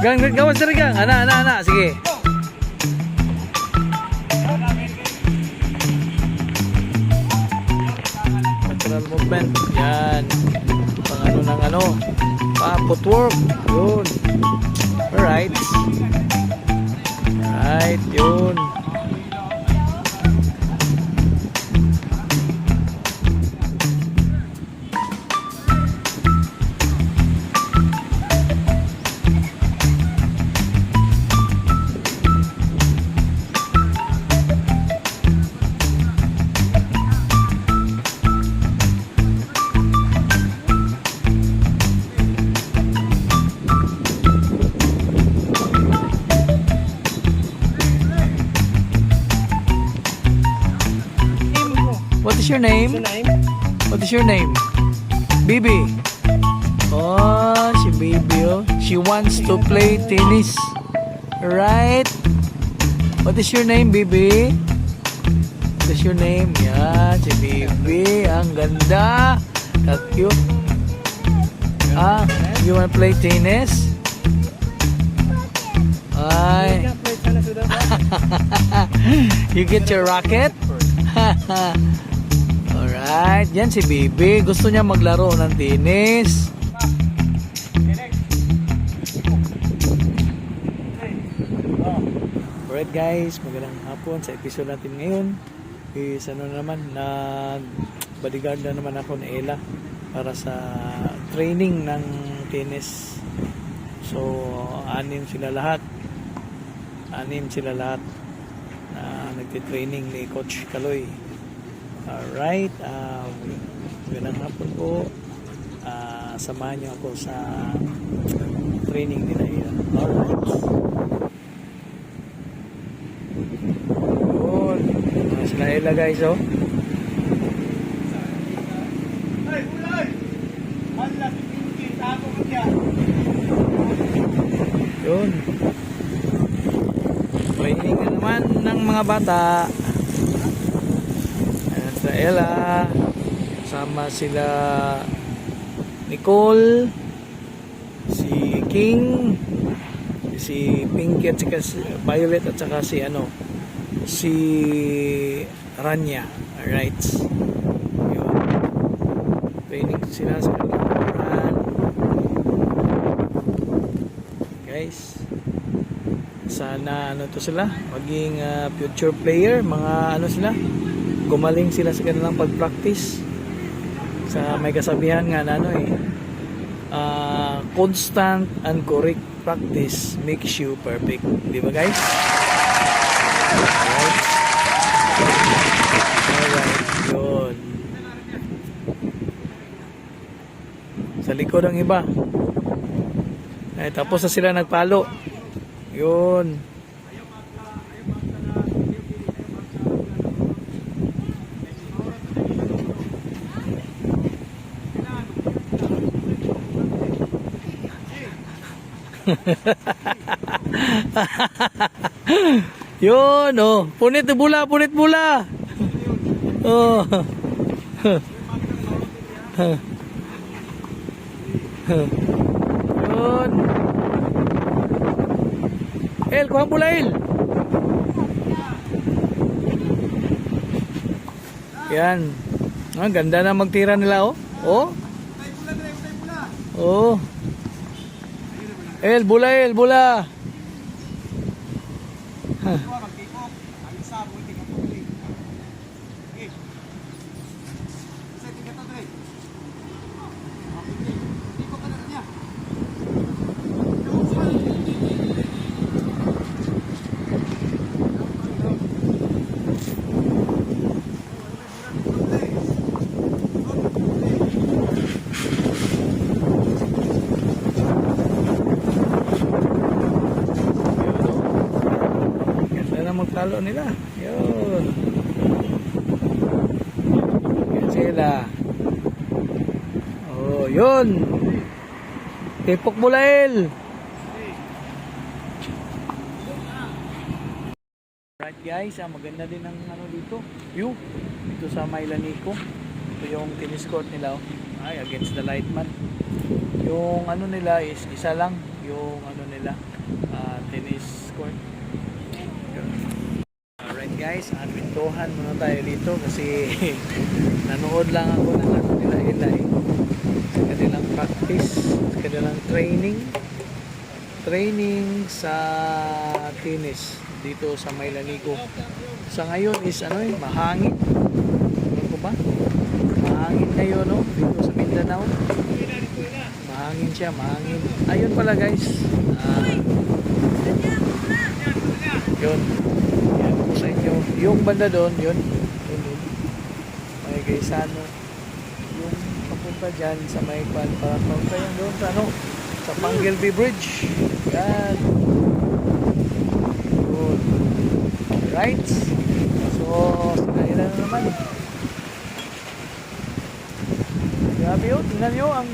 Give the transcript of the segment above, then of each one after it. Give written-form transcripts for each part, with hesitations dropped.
Gang, gawas na rin gang. Ana. Sige. Lateral movement. Yan. Pang ano ng ano. Footwork. Yun. Alright. Alright. Yun. What is your name? What is your name? Bibi. Oh, si Bibi. Oh. She wants to play tennis. Right? What is your name, Bibi? What is your name? Yan, si Bibi. Ang ganda. Cute. Ah, you want to play tennis? Ay. You get your racket? Alright, yan si Bibi. Gusto niya maglaro ng tennis. Alright guys, magandang hapon sa episode natin ngayon. Is ano naman, nag-bodyguard na naman ako ni Ella para sa training ng tennis. So, anim sila lahat na nagtitraining ni Coach Kaloy. Alright, magandang hapon po. Samahan niyo ako sa training nila yan. Alright. Yun. Sila Ella guys, oh. Yun. Training na naman ng mga bata. Sa Ella, sama sila Nicole, si King, si Pinky at saka si Violet at saka si si Rania. Alright, yun. Training sila sa kalabaran, guys. Sana to sila maging future player, mga sila, gumaling sila sa kanilang pag-practice. Sa may kasabihan nga na constant and correct practice makes you perfect. Di ba guys? Alright. Yun. Sa likod ang iba. Ay, tapos na sila nagpalo. Yun. Yun, oh. Punit bola. Oh. Yun. El, kuha bola, El. Yan. Ganda na magtira nila, oh. Oh. Oh. El, bola. Magtalo nila. Yun. Yan sila. Oh, yun. Tipok mo, Lael. Right guys, maganda din ang dito. View. Dito sa Maylanico. Ito yung tennis court nila. Ay, against the light man. Yung nila is isa lang. Yung nila. tennis court. Alright guys, kwentuhan muna tayo dito kasi nanood lang ako ng ano nila Eli sa kanilang practice, sa kanilang training sa tennis dito sa Maylanico. Sa ngayon is mahangin. Ano ko ba? Mahangin ngayon dito sa Mindanao. Mahangin siya, mahangin. Ayun pala guys. Yun. Yan po sa inyo. Yung banda doon, yun. May Gaisano. Yung papunta dyan sa may papunta yan doon sa sa Panggilby Bridge. Yan. Good. Right. So, sila na naman. Grabe yun. Tingnan nyo ang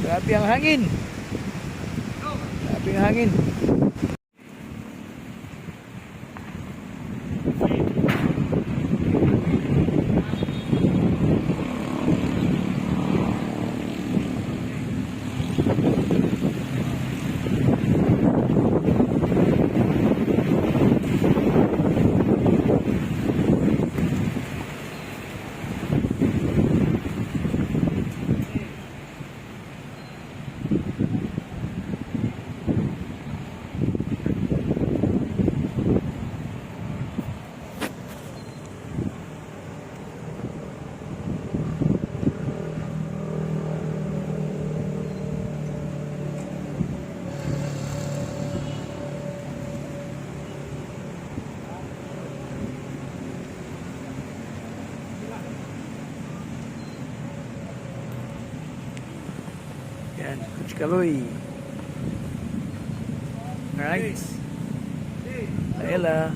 grabe ang hangin. Grabe ang hangin. Yan, Coach Kaloy. Alright. Ella.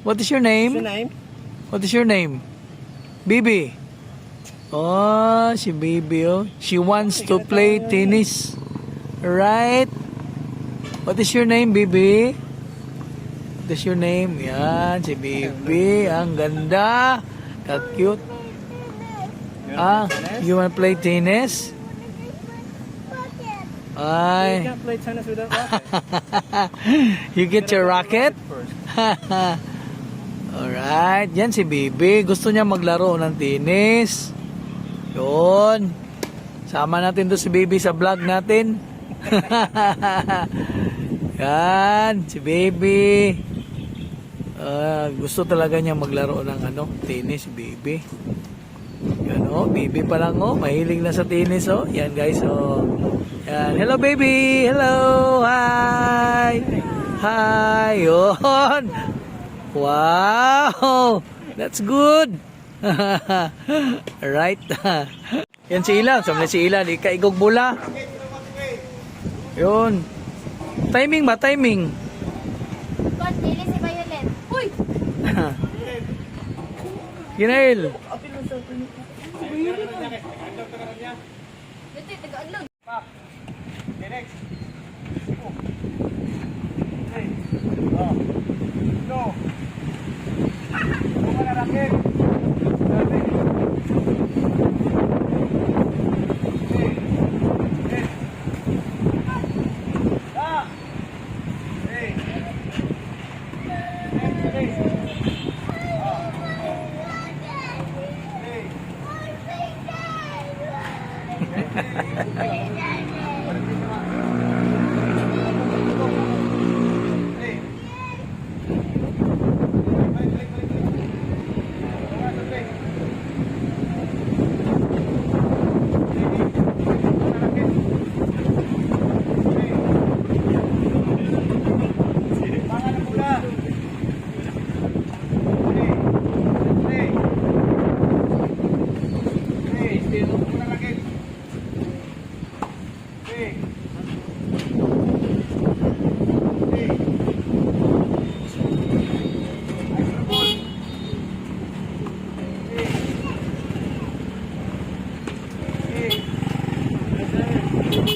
What is your name? What's your name? What is your name? Bibi. Oh, si Bibi She wants to play tennis. Right? What is your name, Bibi? What is your name? Yan, si Bibi. Ang ganda. Ka-cute. You wanna play tennis? You Ay. can't play tennis without racket. You get your racket? First. Alright, yan si Bibi. Gusto niya maglaro ng tennis. Yun. Sama natin to si Bibi sa vlog natin. Yan, si Bibi. Gusto talaga niya maglaro ng tennis, si Bibi. Yan Bibi pa lang mahilig na sa tennis Yan guys Yan. Hello baby. Hello. Hi. Hi. Yun. Wow. That's good. Right. Yan si Ila. Sabi si Ila. Di ka igog bula. Yun. Timing ba? Timing. Kon, dili si Violet. Uy! Ginail. Dito, taga-adlog. Okay, next. Okay. Oh. Go. Tama na raket. Okay. Okay. Ah. Hey. Next, next. Ah. Hey.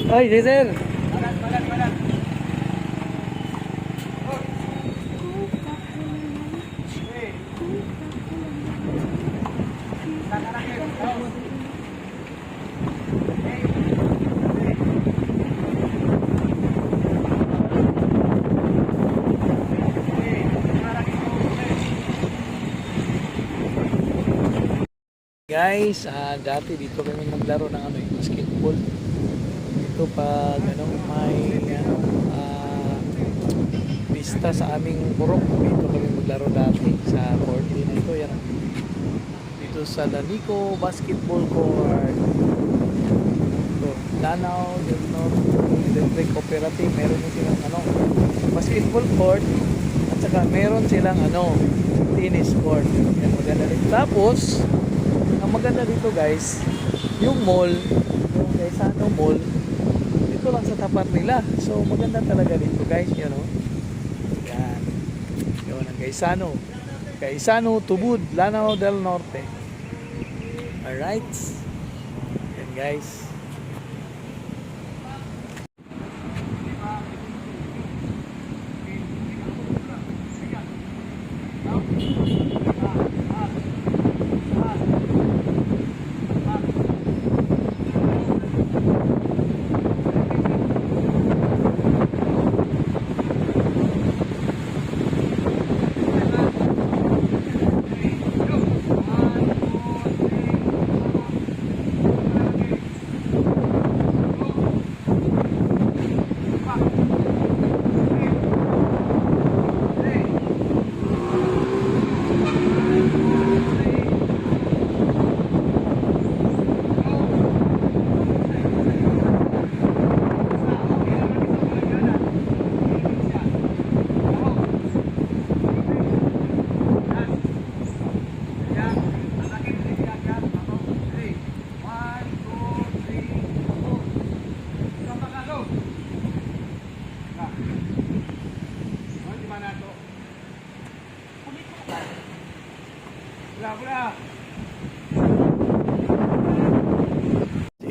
Ay, Jason! Balat. Hey. Guys, dati dito kami maglaro ng basketball. Dito pag may pista sa aming purok, dito kami maglaro dati sa court din ito. Yan. Dito sa Lanico Basketball Court. Ito, Danao del Norte Electric Cooperative. Meron din silang basketball court at saka meron silang tennis court. Yan, maganda rin. Tapos ang maganda dito guys, yung mall, yung Gaisano Mall, dito lang sa tapat nila. So maganda talaga dito guys, yan o. Yan. Yun ang Gaisano, Tubud, Lanao del Norte. Alright. Yan guys.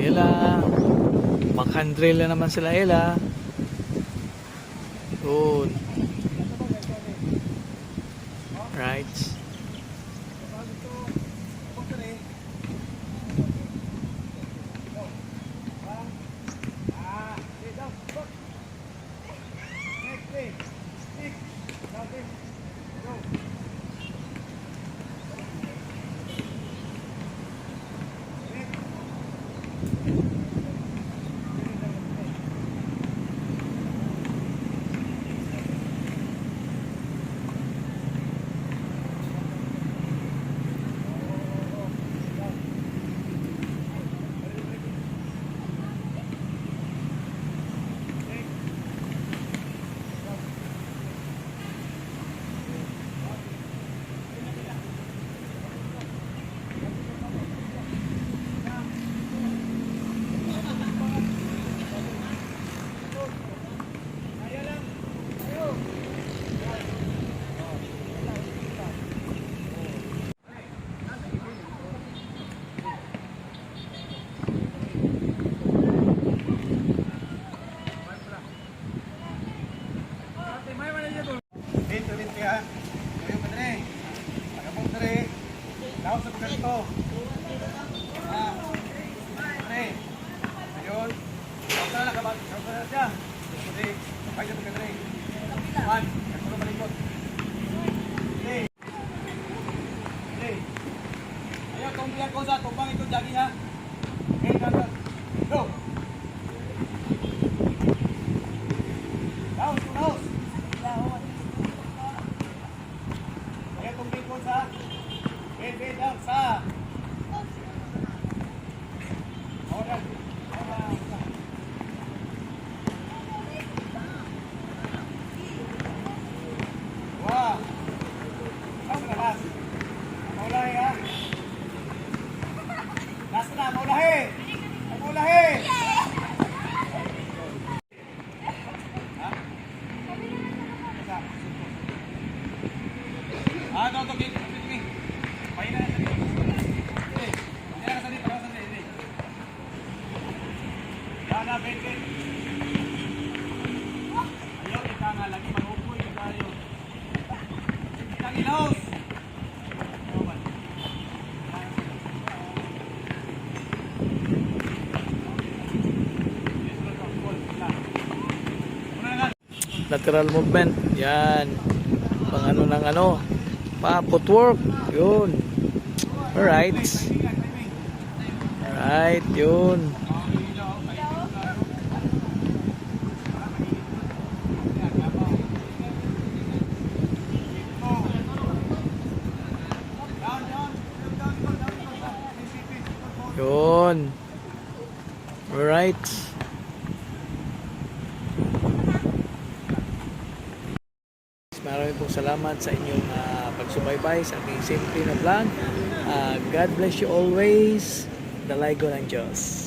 Ella, makandril na naman sila Ella. Good. Right. Go. Down, down. Ayan itong bigod sa. Bed, down sa. Oral. Wah. Saan na last? Maulahi ha? Last na, maulahi! Maulahi! Ah, no, to, gate. Pahinga na sa dito. Hindi. Hindi na sa dito. Hindi. Yan na, bed. Ayaw, kita nga lagi. Malupoy ka tayo. Kita gilaos. Lateral movement. Yan. Pang ano ng ano. Pa footwork. Yun. Alright. Alright. Yun. Yun. Alright. Maraming pong salamat sa inyong pagsubaybay sa aking simple na vlog. God bless you always. Dalay ko ng Diyos.